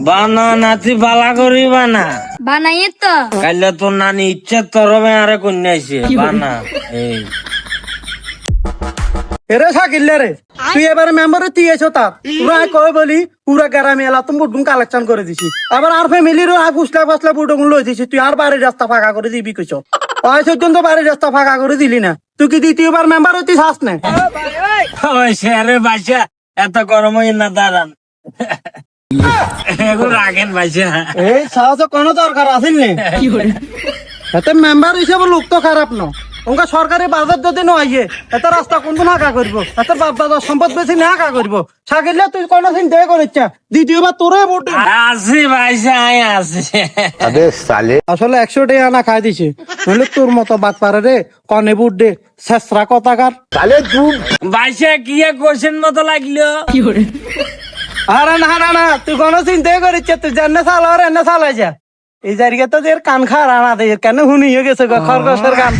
বানা নাতি বালা করি বানা বানাইয়ে তো কাইলে তোর নানি ইচ্ছে তোর আরে কন্যাইছে বানা এই এরে শাকিল্লা রে তুই এবারে মেম্বারে তুই এসো তার পুরা কই বলি পুরা গ্রামে এলা তুমি বুটগুন কালেকশন করে দিছি আবার আর ফ্যামিলিরও আর ফুসলা বুটগুন লই দিছি তুই আর বাড়ির রাস্তা ফাঁকা করে দিবি কইছ ওই পর্যন্ত বাড়ির রাস্তা ফাঁকা করে দিলি না তুই কি দ্বিতীয়বার মেম্বার হইতে চাস না ওই শেরে বাসা এত গরম হই না দাঁড়ান এগুলো রাখেন বাসা এই সাহস কোনো দরকার আছিল নে এতে মেম্বার হিসেবে লোক তো খারাপ ন ওঙ্কা সরকারি বাজার যদি নয় এত রাস্তা কোনদিন হাঁকা করব এত বাজার সম্পদ বেশি না হাঁকা করব সাকিল্লা তুই কোনদিন দে করিচ্ছা দ্বিতীয়বার তোরে ভোট আসি বাসা আসি আসলে 100 টাকা না খাই দিছে নইলে তোর মতো বাদ পারে রে কনে বুট দে শেষরা কথাকার বাসা কি কোশ্চেন মতো লাগলো আরে না তুই কোনো চিন্তাই করিচ্ছে তুই জানে চালা আর এনে চালাই যা এই জায়গা তো কান খা রানা দে কেন হুনি হয়ে গেছে খরগোশের গান